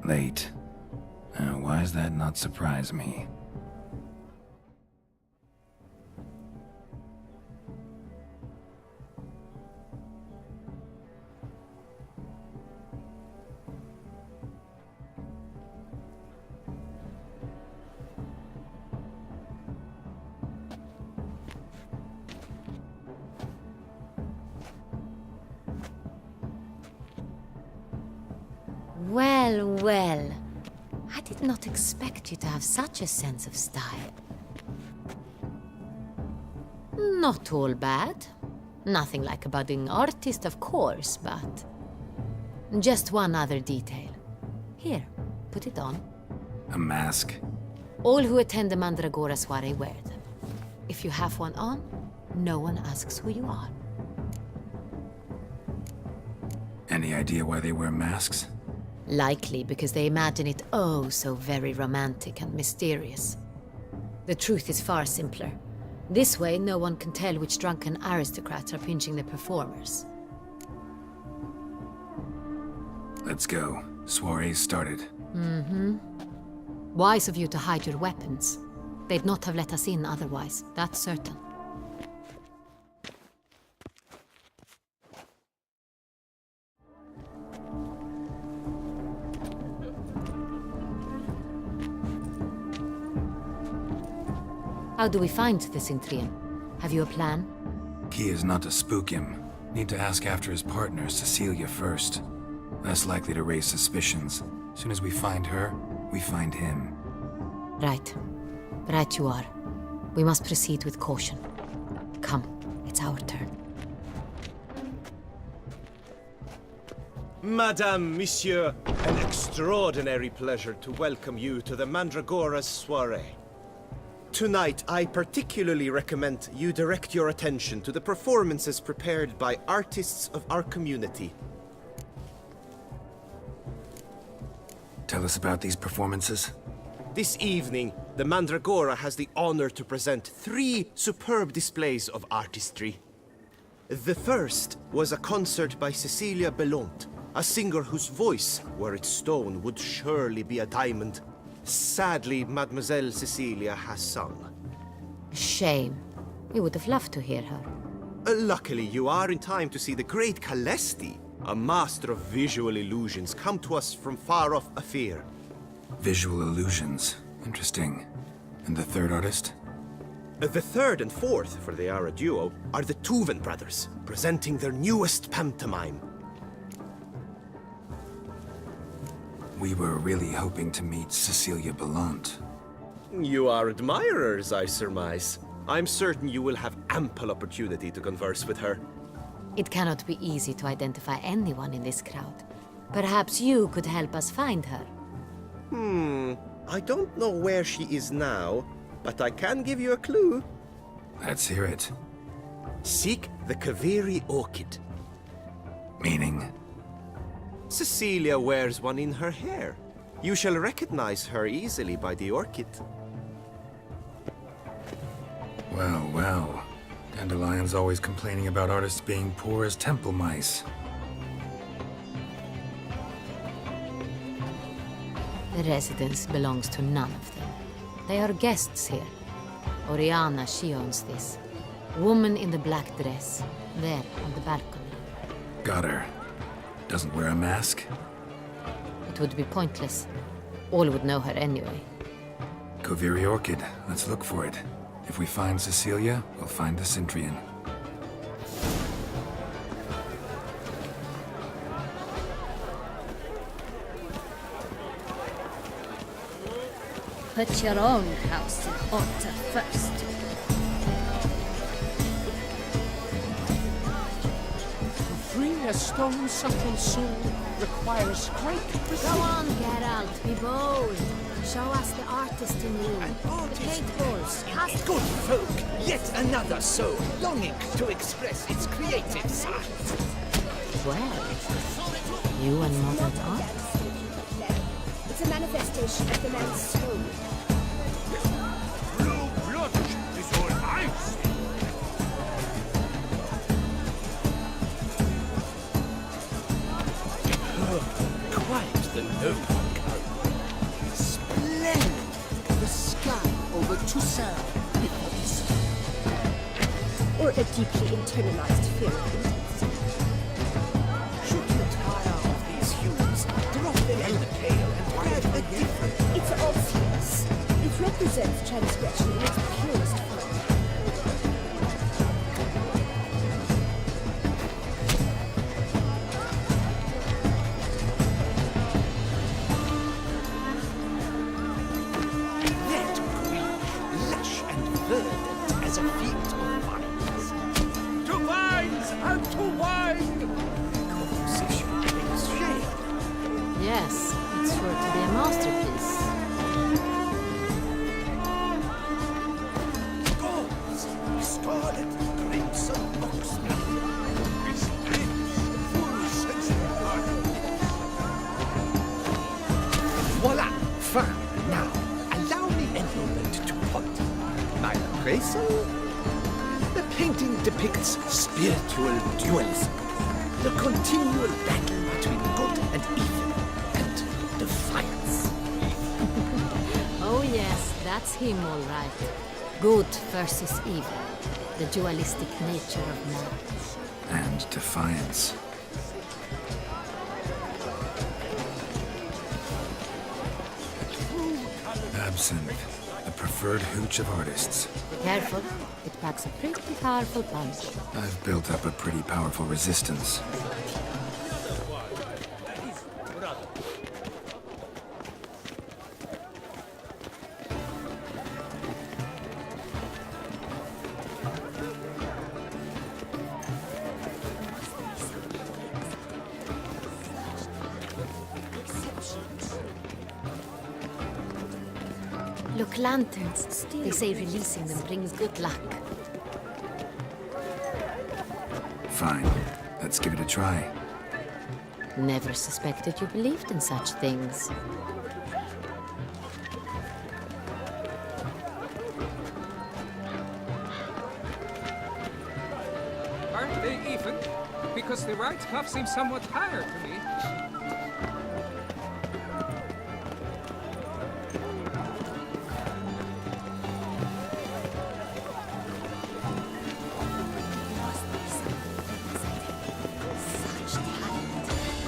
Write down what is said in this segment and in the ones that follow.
Late. Why does that not surprise me? Well, well. I did not expect you to have such a sense of style. Not all bad. Nothing like a budding artist, of course, but... just one other detail. Here, put it on. A mask? All who attend the Mandragora soiree wear them. If you have one on, no one asks who you are. Any idea why they wear masks? Likely because they imagine it oh so very romantic and mysterious. The truth is far simpler. This way, no one can tell which drunken aristocrats are pinching the performers. Let's go. Soiree's started. Wise of you to hide your weapons. They'd not have let us in otherwise, that's certain. How do we find the Cintrian? Have you a plan? Key is not to spook him. Need to ask after his partner, Cecilia, first. Less likely to raise suspicions. Soon as we find her, we find him. Right. Right you are. We must proceed with caution. Come, it's our turn. Madame, Monsieur, an extraordinary pleasure to welcome you to the Mandragora's soiree. Tonight, I particularly recommend you direct your attention to the performances prepared by artists of our community. Tell us about these performances. This evening, the Mandragora has the honor to present 3 superb displays of artistry. The first was a concert by Cecilia Belont, a singer whose voice, were it stone, would surely be a diamond. Sadly, Mademoiselle Cecilia has sung. Shame. We would have loved to hear her. Luckily, you are in time to see the great Calesti, a master of visual illusions, come to us from far off Afir. Visual illusions. Interesting. And the third artist? The third and fourth, for they are a duo, are the Tuven brothers, presenting their newest pantomime. We were really hoping to meet Cecilia Bellant. You are admirers, I surmise. I'm certain you will have ample opportunity to converse with her. It cannot be easy to identify anyone in this crowd. Perhaps you could help us find her. I don't know where she is now, but I can give you a clue. Let's hear it. Seek the Kaveri orchid. Meaning? Cecilia wears one in her hair. You shall recognize her easily by the orchid. Well, well. Dandelion's always complaining about artists being poor as temple mice. The residence belongs to none of them. They are guests here. Oriana, she owns this. Woman in the black dress, there on the balcony. Got her. Doesn't wear a mask? It would be pointless. All would know her anyway. Kaveri Orchid. Let's look for it. If we find Cecilia, we'll find the Cintrian. Put your own house in order first. To free a stone-supple soul requires great Go precision. on, Geralt, be bold. Show us the artist in you. The paint balls. Cast Good folk, yet another soul longing to express its creative side. well. You and modern art? It's a manifestation of the man's soul. Blue blood is all I see. Quite the noble culture. a deeply internalized fear of intensity. Should you tire of these hues, drop them in the pail and grab a different. It's obvious. It represents transgression in its purest form. That green, lush and verdant as a field of vines. To vines and to wine! Composition takes shape. Yes, it's sure to be a masterpiece. Goals, scarlet, crimson, oxmilk. This rich, full sensory garden. Voila! Fine. Now, allow me a moment to point. My appraisal? The painting depicts spiritual dualism. The continual battle between good and evil, and defiance. Oh yes, that's him all right. Good versus evil. The dualistic nature of man. And defiance. Absinthe, the preferred hooch of artists. Careful, it packs a pretty powerful punch. I've built up a pretty powerful resistance. Look, lanterns. They say releasing them brings good luck. Fine. Let's give it a try. Never suspected you believed in such things. Aren't they even? Because the right cuff seems somewhat higher to me.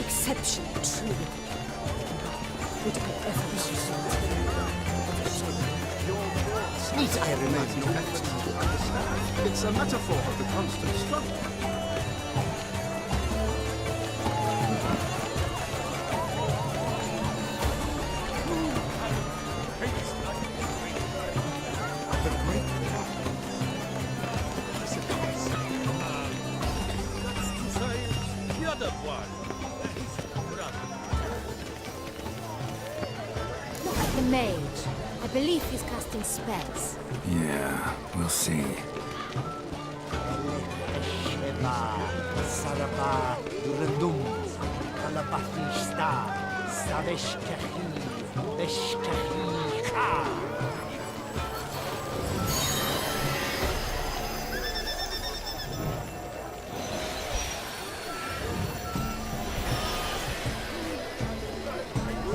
Exceptional, truly. Would I ever Need I remind you that to understand? It's a metaphor of the constant struggle. The great Look at the mage. I believe he's casting spells. Yeah, we'll see. Sheba, Saraba, Durandum, Kalabafista, Saveshkahi, Beshkahi, Ka.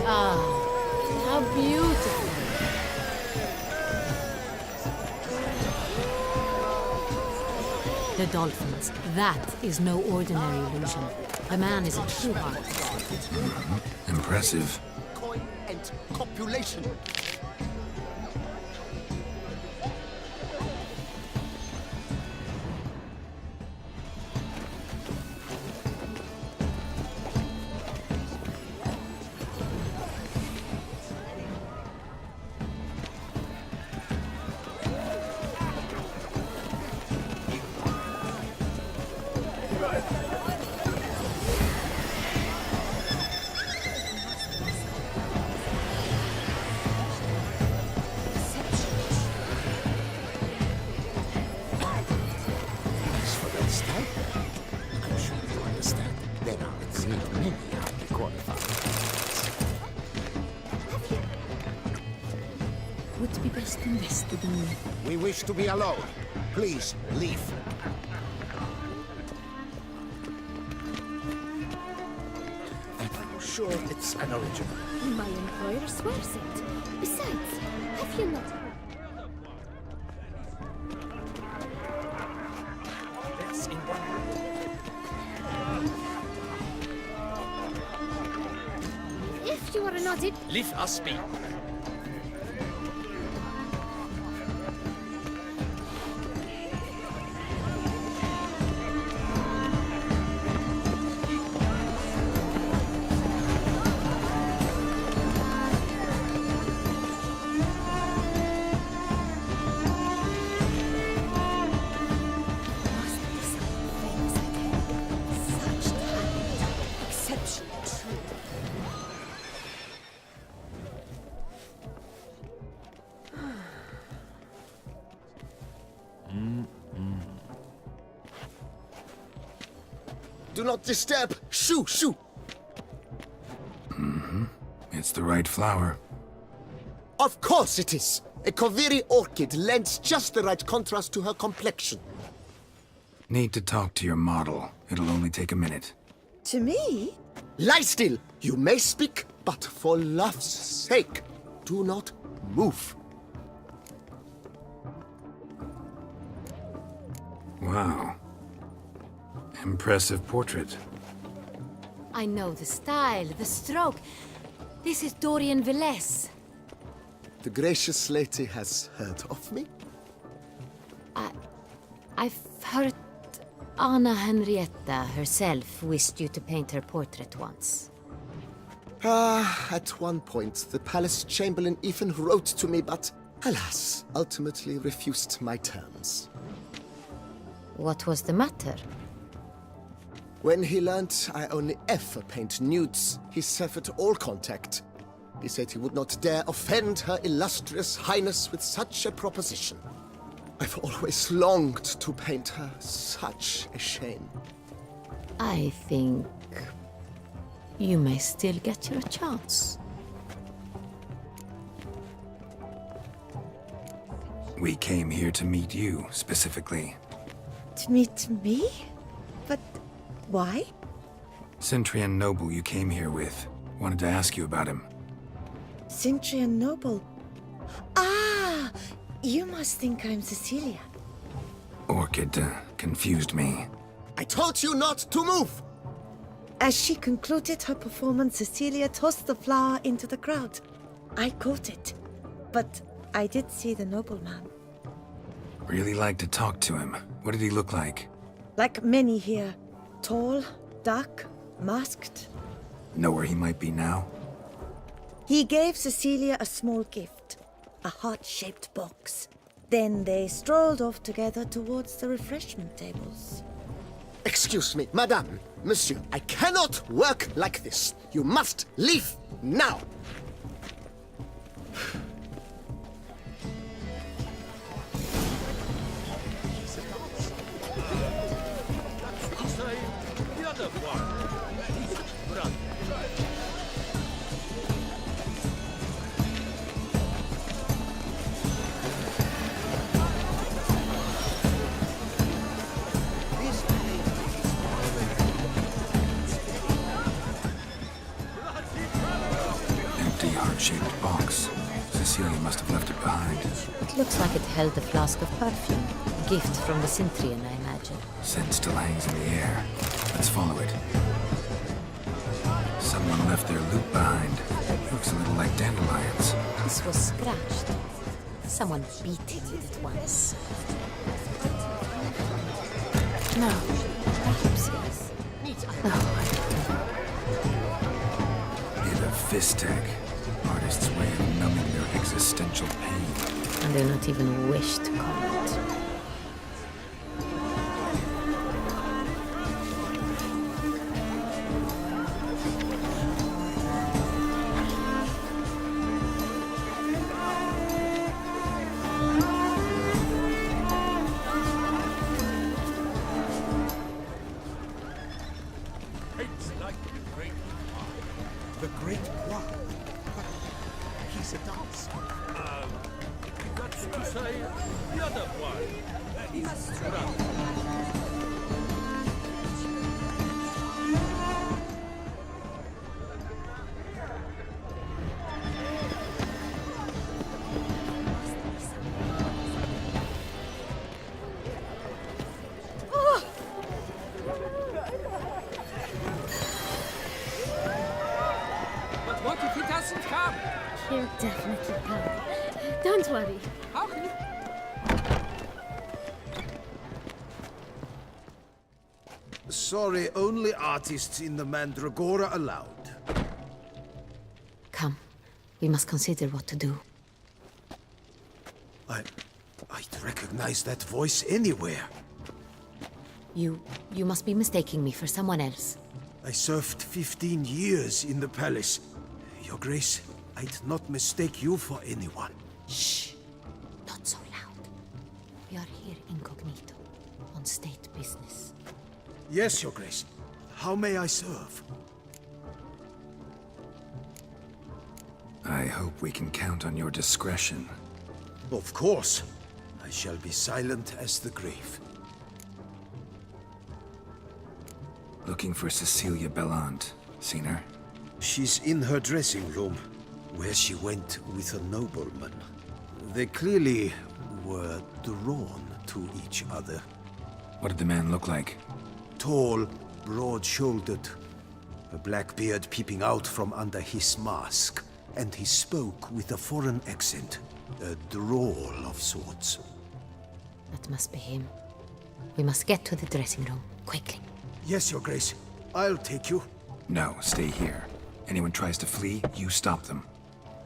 Ah, how beautiful. The dolphins. That is no ordinary illusion. The man is a true heart god. Impressive. Coin and copulation. As for that stipend, I'm sure you understand there are not many highly qualified. Would be best invested in me. We wish to be alone. Please, leave. I'm sure it's an original. My employer swears it. Besides, have you not... in one. If you are not it, Leave us be. must be something famous again. Such talent. Exceptional, true. Do not disturb! Shoo, shoo! It's the right flower. Of course it is! A Koviri orchid lends just the right contrast to her complexion. Need to talk to your model. It'll only take a minute. To me? Lie still! You may speak, but for love's sake, do not move. Wow. Impressive portrait. I know the style, the stroke. This is Dorian Velez. The gracious lady has heard of me? I've heard Anna Henrietta herself wished you to paint her portrait once. At one point, the palace chamberlain even wrote to me, but alas, ultimately refused my terms. What was the matter? When he learnt I only ever paint nudes, he severed all contact. He said he would not dare offend her illustrious highness with such a proposition. I've always longed to paint her. Such a shame. I think you may still get your chance. We came here to meet you, specifically. To meet me? But why? Cintrian noble you came here with. Wanted to ask you about him. Cintra noble. Ah! You must think I'm Cecilia. Orchid confused me. I told you not to move! As she concluded her performance, Cecilia tossed the flower into the crowd. I caught it, but I did see the nobleman. Really like to talk to him. What did he look like? Like many here. Tall, dark, masked. Know where he might be now? He gave Cecilia a small gift, a heart-shaped box. Then they strolled off together towards the refreshment tables. Excuse me, madame, monsieur, I cannot work like this. You must leave now! Empty heart-shaped box. Cecilia must have left it behind. It looks like it held a flask of perfume. A gift from the Cintrian, I imagine. Scent still hangs in the air. Let's follow it. Someone left their loot behind. Looks a little like dandelions. This was scratched. Someone beat him with it once. No, perhaps yes. Oh, Need a fist tag. Artist's way of numbing their existential pain. and do not even wish to comment. It's like the great one. The great one? But he's a dancer. That's to say, the other one. He's drunk. He'll definitely come. Don't worry. Okay. Sorry, only artists in the Mandragora allowed. Come. We must consider what to do. I'd recognize that voice anywhere. You must be mistaking me for someone else. I served 15 years in the palace. Your Grace, I'd not mistake you for anyone. Shh! Not so loud. We are here incognito, on state business. Yes, Your Grace. How may I serve? I hope we can count on your discretion. Of course. I shall be silent as the grave. Looking for Cecilia Bellant. Seen her? She's in her dressing room, where she went with a nobleman. They clearly were drawn to each other. What did the man look like? Tall, broad-shouldered, a black beard peeping out from under his mask, and he spoke with a foreign accent, a drawl of sorts. That must be him. We must get to the dressing room, quickly. Yes, Your Grace. I'll take you. No, stay here. Anyone tries to flee, you stop them.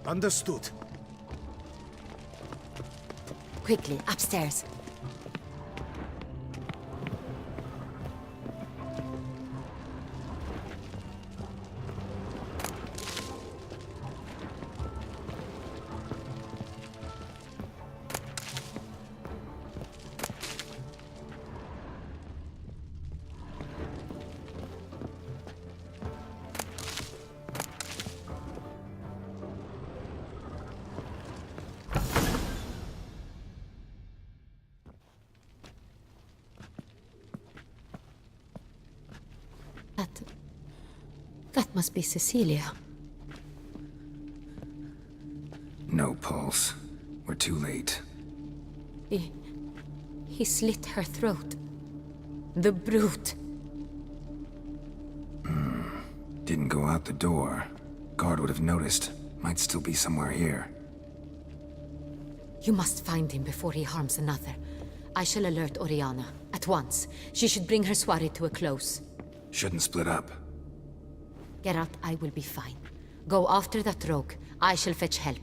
Understood. Quickly, upstairs. That must be Cecilia. No pulse. We're too late. He slit her throat. The brute. Didn't go out the door. Guard would have noticed. Might still be somewhere here. You must find him before he harms another. I shall alert Oriana. At once. She should bring her soirée to a close. Shouldn't split up. Geralt, I will be fine. Go after that rogue. I shall fetch help.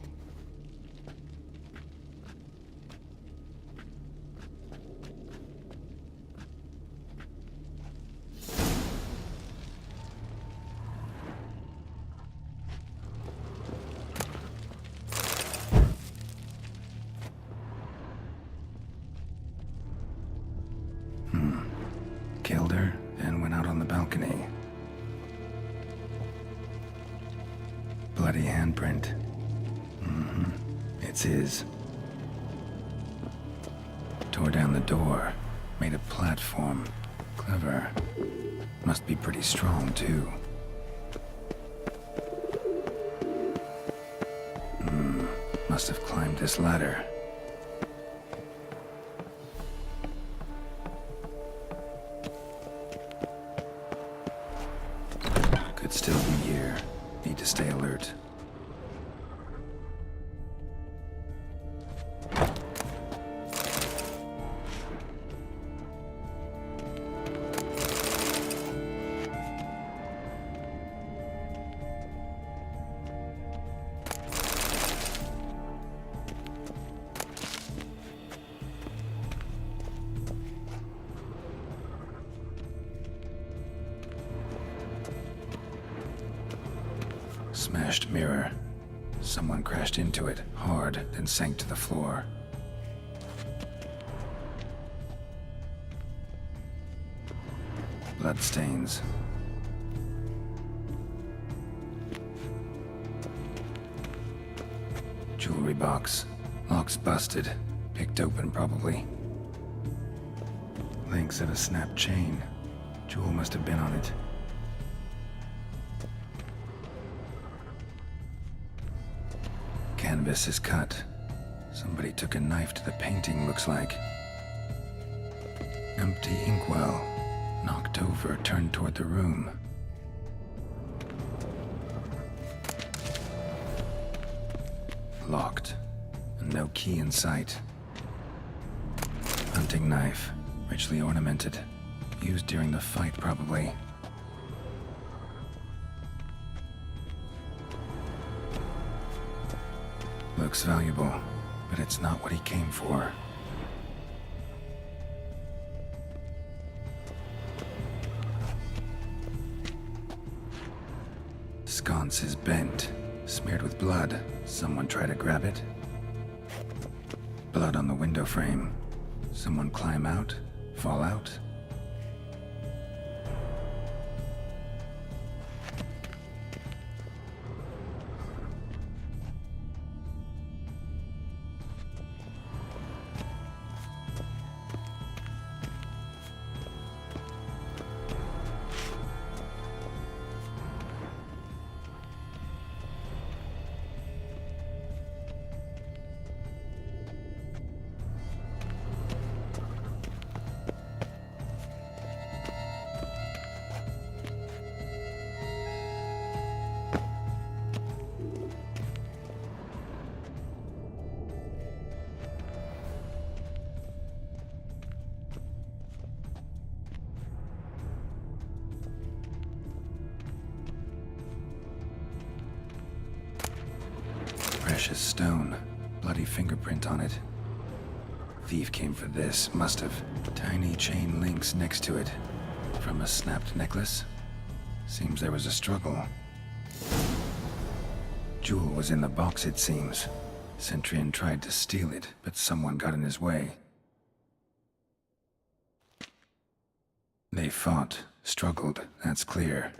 Killed her, and went out on the balcony. Bloody handprint. It's his. Tore down the door. Made a platform. Clever. Must be pretty strong, too. Must have climbed this ladder. Could still be here. Need to stay alert. Smashed mirror. Someone crashed into it, hard, then sank to the floor. Bloodstains. Jewelry box. Lock's busted. Picked open, probably. Links of a snapped chain. Jewel must have been on it. Canvas is cut. Somebody took a knife to the painting, looks like. Empty inkwell. Knocked over, turned toward the room. Locked. And no key in sight. Hunting knife. Richly ornamented. Used during the fight, probably. Looks valuable, but it's not what he came for. Sconce is bent, smeared with blood. Someone try to grab it? Blood on the window frame. Someone climb out? Fall out? Precious stone. Bloody fingerprint on it. Thief came for this, must have. Tiny chain links next to it. From a snapped necklace? Seems there was a struggle. Jewel was in the box, it seems. Cintra tried to steal it, but someone got in his way. They fought, struggled, that's clear.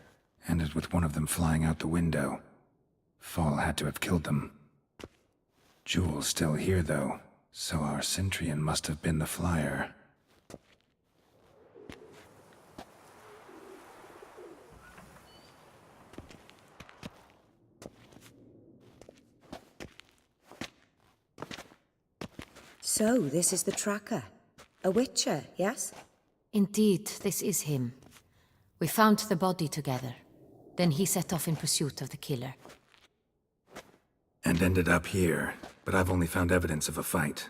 Ended with one of them flying out the window. Fall had to have killed them. Jewel's still here, though, so our Cintrian must have been the flyer. So, this is the tracker. A witcher, yes? Indeed, this is him. We found the body together. Then he set off in pursuit of the killer. And ended up here, but I've only found evidence of a fight.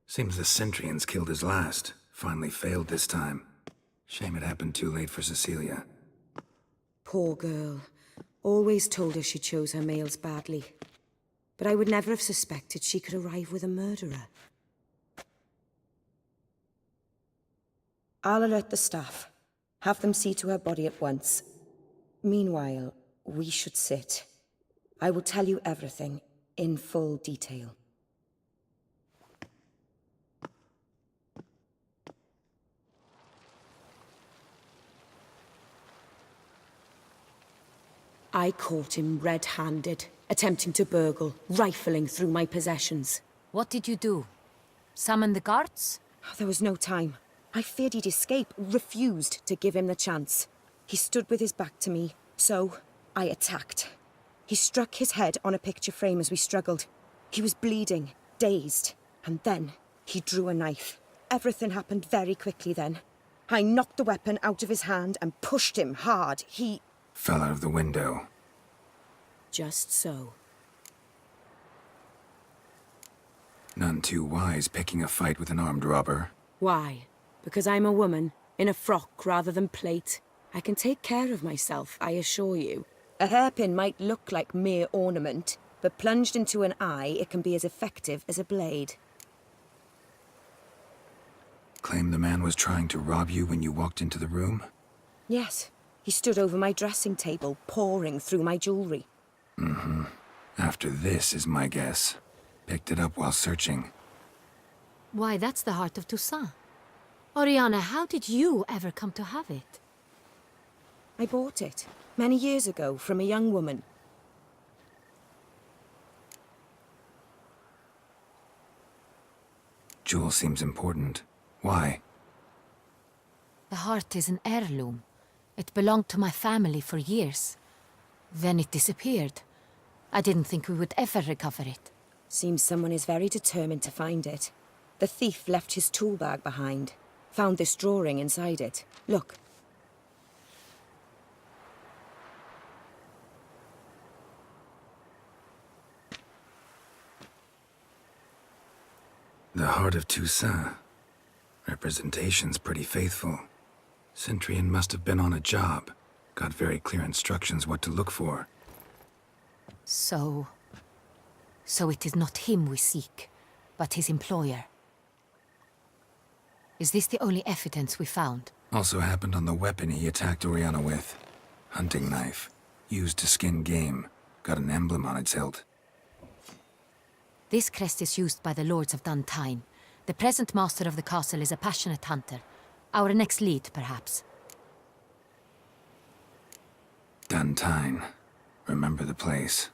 Seems the Cintrians killed his last. Finally failed this time. Shame it happened too late for Cecilia. Poor girl. Always told her she chose her males badly. But I would never have suspected she could arrive with a murderer. I'll alert the staff. Have them see to her body at once. Meanwhile, we should sit. I will tell you everything, in full detail. I caught him red-handed, attempting to burgle, rifling through my possessions. What did you do? Summon the guards? There was no time. I feared he'd escape, refused to give him the chance. He stood with his back to me, so I attacked. He struck his head on a picture frame as we struggled. He was bleeding, dazed, and then he drew a knife. Everything happened very quickly then. I knocked the weapon out of his hand and pushed him hard. He Fell out of the window. just so. None too wise picking a fight with an armed robber. Why? Because I'm a woman, in a frock rather than plate. I can take care of myself, I assure you. A hairpin might look like mere ornament, but plunged into an eye, it can be as effective as a blade. Claim the man was trying to rob you when you walked into the room? Yes, he stood over my dressing table, pouring through my jewelry. Mm-hmm. After this is my guess. Picked it up while searching. Why, that's the heart of Toussaint. Oriana, how did you ever come to have it? I bought it, many years ago, from a young woman. Jewel seems important. Why? The heart is an heirloom. It belonged to my family for years. Then it disappeared. I didn't think we would ever recover it. Seems someone is very determined to find it. The thief left his tool bag behind. Found this drawing inside it. Look. The heart of Toussaint. Representation's pretty faithful. Cintrian must have been on a job. Got very clear instructions what to look for. So it is not him we seek, but his employer. Is this the only evidence we found? Also happened on the weapon he attacked Oriana with. Hunting knife. Used to skin game. Got an emblem on its hilt. This crest is used by the Lords of Duntine. The present master of the castle is a passionate hunter. Our next lead, perhaps. Duntine. Remember the place.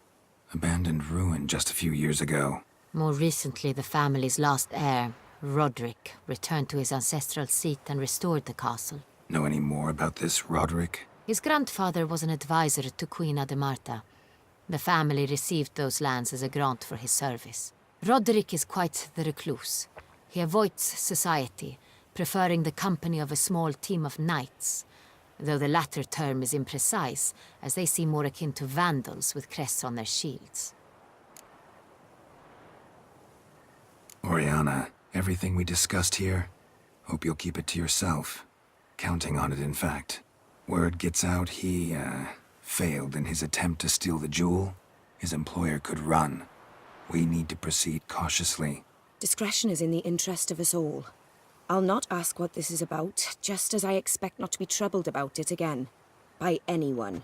Abandoned ruin just a few years ago. More recently, the family's last heir, Roderick, returned to his ancestral seat and restored the castle. Know any more about this Roderick? His grandfather was an advisor to Queen Ademarta. The family received those lands as a grant for his service. Roderick is quite the recluse. He avoids society, preferring the company of a small team of knights, though the latter term is imprecise, as they seem more akin to vandals with crests on their shields. Oriana, everything we discussed here, hope you'll keep it to yourself. Counting on it, in fact. Word gets out he, failed in his attempt to steal the jewel. His employer could run. We need to proceed cautiously. Discretion is in the interest of us all. I'll not ask what this is about, just as I expect not to be troubled about it again. By anyone.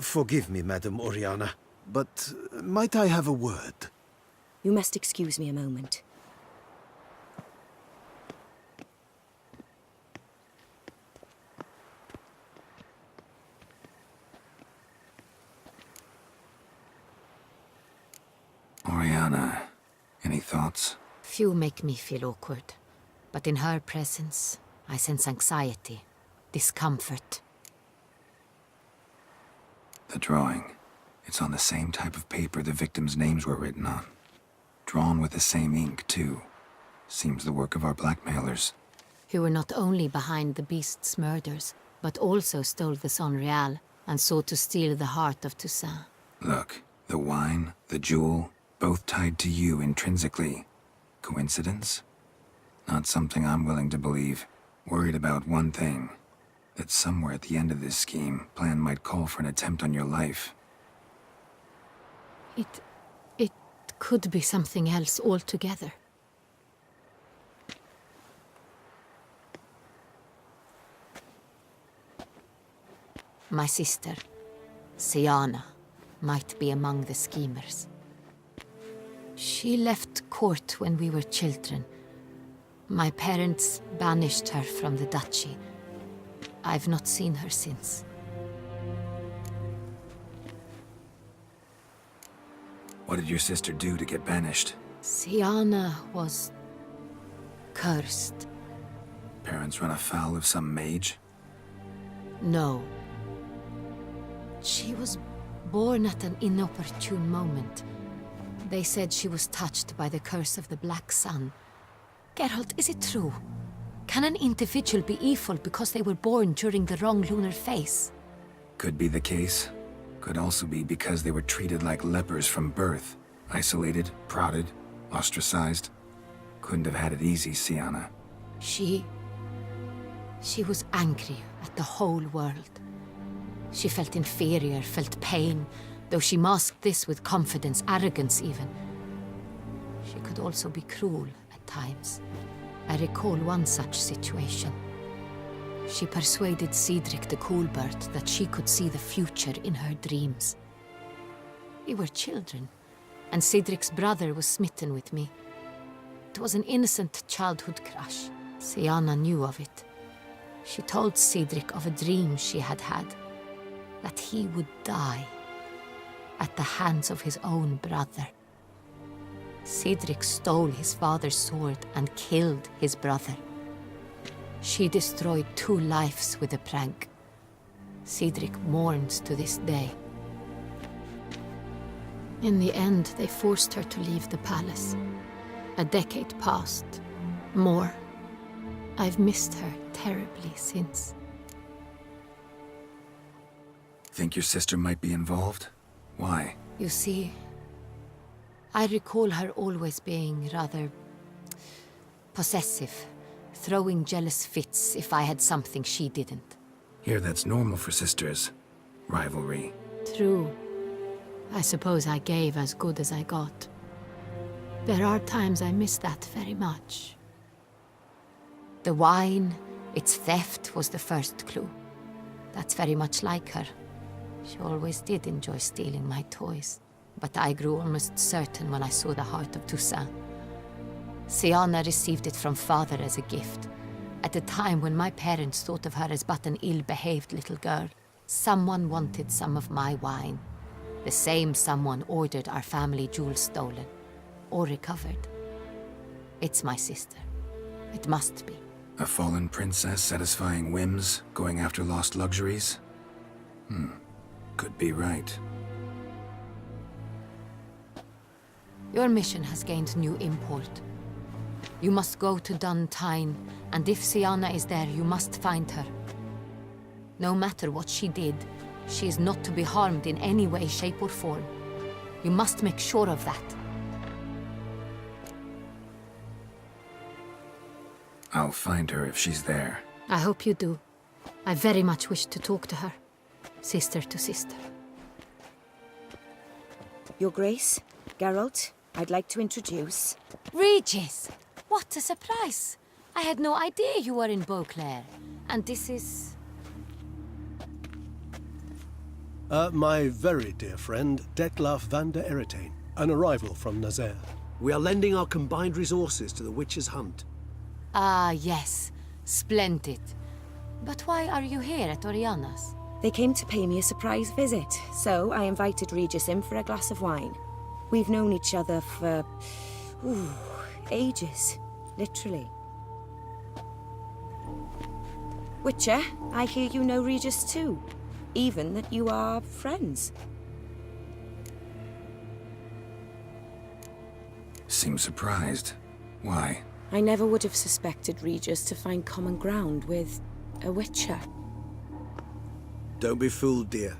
Forgive me, Madam Oriana, but might I have a word? You must excuse me a moment. Oriana, any thoughts? Few make me feel awkward, but in her presence, I sense anxiety, discomfort. The drawing. It's on the same type of paper the victims' names were written on. Drawn with the same ink, too. Seems the work of our blackmailers. Who were not only behind the beast's murders, but also stole the Son Real and sought to steal the heart of Toussaint. Look, the wine, the jewel, both tied to you intrinsically. Coincidence? Not something I'm willing to believe. Worried about one thing. That somewhere at the end of this scheme, plan might call for an attempt on your life. It could be something else altogether. My sister, Siana, might be among the schemers. She left court when we were children. My parents banished her from the duchy. I've not seen her since. What did your sister do to get banished? Siana was cursed. Parents run afoul of some mage? No. She was born at an inopportune moment. They said she was touched by the curse of the Black Sun. Geralt, is it true? Can an individual be evil because they were born during the wrong lunar phase? Could be the case. Could also be because they were treated like lepers from birth. Isolated, prodded, ostracized. Couldn't have had it easy, Siana. She was angry at the whole world. She felt inferior, felt pain, though she masked this with confidence, arrogance even. She could also be cruel at times. I recall one such situation. She persuaded Cedric the Coolbird that she could see the future in her dreams. We were children, and Cedric's brother was smitten with me. It was an innocent childhood crush. Siana knew of it. She told Cedric of a dream she had had, that he would die at the hands of his own brother. Cedric stole his father's sword and killed his brother. She destroyed 2 lives with a prank. Cedric mourns to this day. In the end, they forced her to leave the palace. A decade passed. More. I've missed her terribly since. Think your sister might be involved? Why? You see, I recall her always being rather possessive, throwing jealous fits if I had something she didn't. Here, that's normal for sisters. Rivalry. True. I suppose I gave as good as I got. There are times I miss that very much. The wine, its theft, was the first clue. That's very much like her. She always did enjoy stealing my toys. But I grew almost certain when I saw the heart of Toussaint. Siana received it from father as a gift. At a time when my parents thought of her as but an ill-behaved little girl, someone wanted some of my wine. The same someone ordered our family jewels stolen, or recovered. It's my sister. It must be. A fallen princess satisfying whims, going after lost luxuries? Could be right. Your mission has gained new import. You must go to Duntine, and if Siana is there, you must find her. No matter what she did, she is not to be harmed in any way, shape, or form. You must make sure of that. I'll find her if she's there. I hope you do. I very much wish to talk to her. Sister to sister. Your Grace, Geralt, I'd like to introduce... Regis! What a surprise! I had no idea you were in Beauclair. And this is... My very dear friend, Detlaf van der Eretain, an arrival from Nazaire. We are lending our combined resources to the Witch's Hunt. Ah, yes. Splendid. But why are you here at Oriana's? They came to pay me a surprise visit, so I invited Regis in for a glass of wine. We've known each other for... ages. Literally. Witcher, I hear you know Regis too. Even that you are friends. Seem surprised. Why? I never would have suspected Regis to find common ground with a Witcher. Don't be fooled, dear.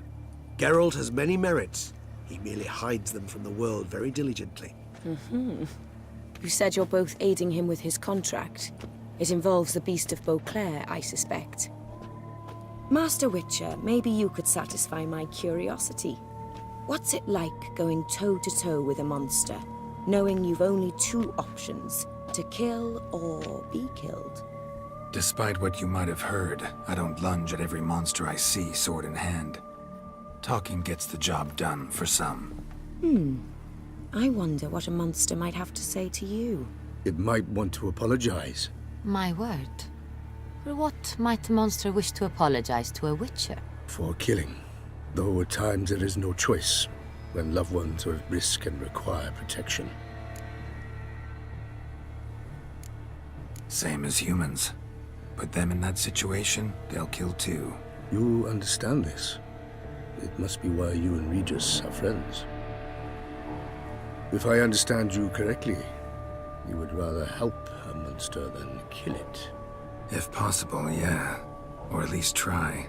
Geralt has many merits. He merely hides them from the world very diligently. You said you're both aiding him with his contract. It involves the Beast of Beauclair, I suspect. Master Witcher, maybe you could satisfy my curiosity. What's it like going toe-to-toe with a monster, knowing you've only two options, to kill or be killed? Despite what you might have heard, I don't lunge at every monster I see sword in hand. Talking gets the job done for some. I wonder what a monster might have to say to you. It might want to apologize. My word. For what might a monster wish to apologize to a Witcher? For killing. Though at times there is no choice, when loved ones are at risk and require protection. Same as humans. Put them in that situation, they'll kill too. You understand this. It must be why you and Regis are friends. If I understand you correctly, you would rather help a monster than kill it. If possible, yeah. Or at least try.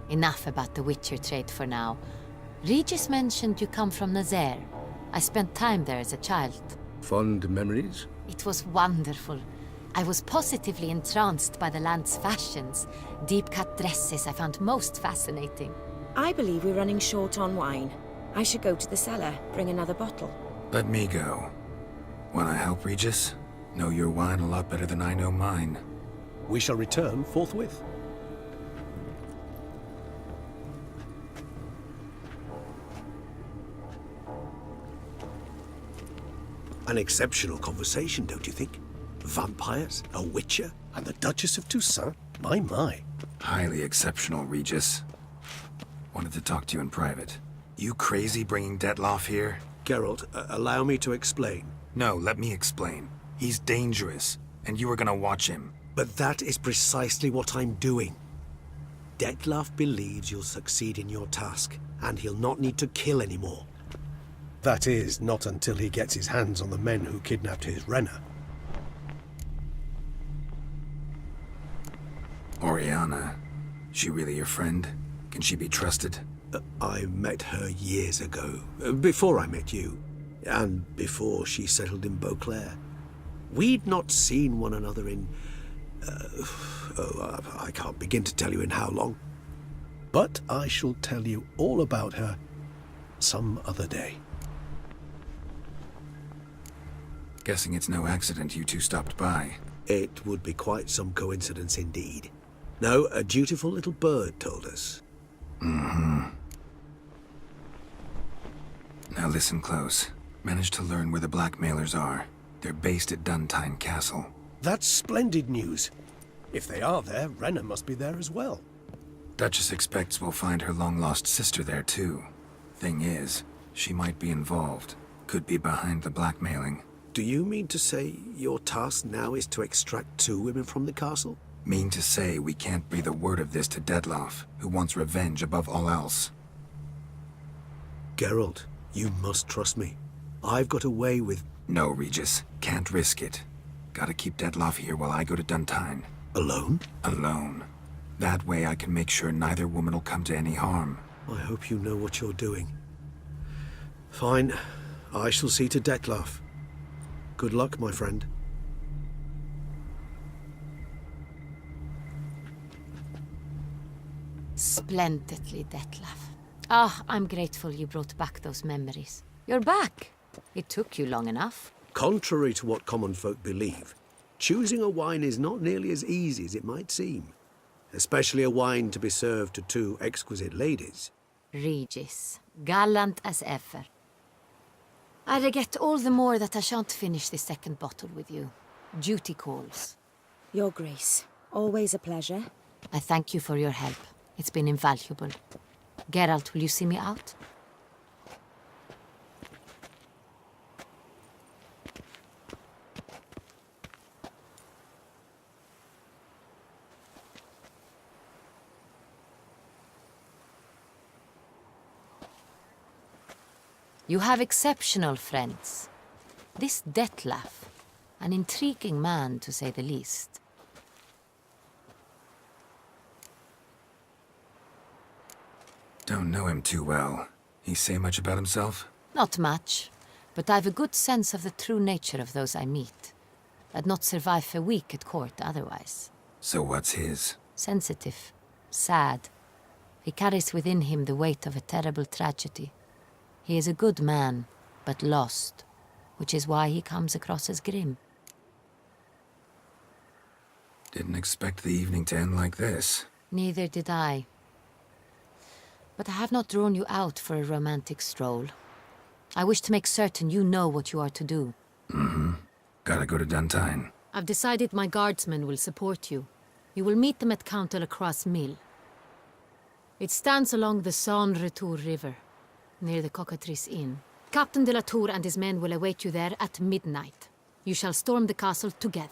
Enough about the Witcher trade for now. Regis mentioned you come from Nazaire. I spent time there as a child. Fond memories? It was wonderful. I was positively entranced by the land's fashions. Deep-cut dresses I found most fascinating. I believe we're running short on wine. I should go to the cellar, bring another bottle. Let me go. Wanna help, Regis? Know your wine a lot better than I know mine. We shall return forthwith. An exceptional conversation, don't you think? Vampires, a witcher, And the Duchess of Toussaint? My. Highly exceptional, Regis. Wanted to talk to you in private. You crazy bringing Detlaf here? Geralt, allow me to explain. No, let me explain. He's dangerous, and you were gonna watch him. But that is precisely what I'm doing. Detlaf believes you'll succeed in your task, and he'll not need to kill anymore. That is, not until he gets his hands on the men who kidnapped his Renner. Oriana. She really your friend? Can she be trusted? I met her years ago, before I met you. and before she settled in Beauclair. We'd not seen one another in... I can't begin to tell you in how long. But I shall tell you all about her some other day. Guessing it's no accident you two stopped by. It would be quite some coincidence indeed. No, a dutiful little bird told us. Mm-hmm. Now listen close. Managed to learn where the blackmailers are. They're based at Duntine Castle. That's splendid news. If they are there, Renna must be there as well. Duchess expects we'll find her long-lost sister there too. Thing is, she might be involved. Could be behind the blackmailing. Do you mean to say your task now is to extract 2 women from the castle? Mean to say we can't breathe a word of this to Detloff, who wants revenge above all else. Geralt, you must trust me. I've got a way with... No, Regis. Can't risk it. Gotta keep Detloff here while I go to Duntine. Alone? Alone. That way I can make sure neither woman will come to any harm. I hope you know what you're doing. Fine. I shall see to Detloff. Good luck, my friend. Splendidly, Detlaff. Ah, I'm grateful you brought back those memories. You're back. It took you long enough. Contrary to what common folk believe, choosing a wine is not nearly as easy as it might seem. Especially a wine to be served to 2 exquisite ladies. Regis, gallant as ever. I regret all the more that I shan't finish the second bottle with you. Duty calls. Your Grace, always a pleasure. I thank you for your help. It's been invaluable. Geralt, will you see me out? You have exceptional friends. This Detlaff, an intriguing man to say the least. Don't know him too well. He say much about himself? Not much, but I've a good sense of the true nature of those I meet. I'd not survive a week at court otherwise. So what's his? Sensitive, sad. He carries within him the weight of a terrible tragedy. He is a good man, but lost, which is why he comes across as grim. Didn't expect the evening to end like this. Neither did I. But I have not drawn you out for a romantic stroll. I wish to make certain you know what you are to do. Mm-hmm. Gotta go to Duntine. I've decided my guardsmen will support you. You will meet them at Count Delacroix' mill. It stands along the Saône-Retour River, near the Cockatrice Inn. Captain de la Tour and his men will await you there at midnight. You shall storm the castle together.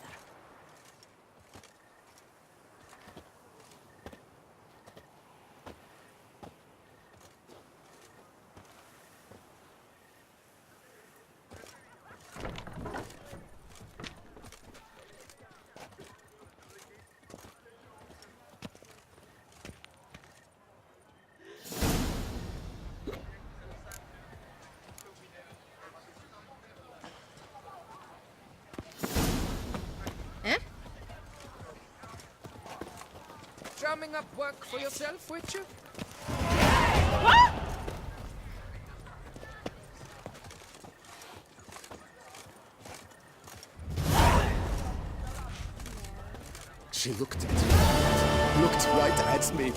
Drumming up work for yourself, Witcher? She looked right at me.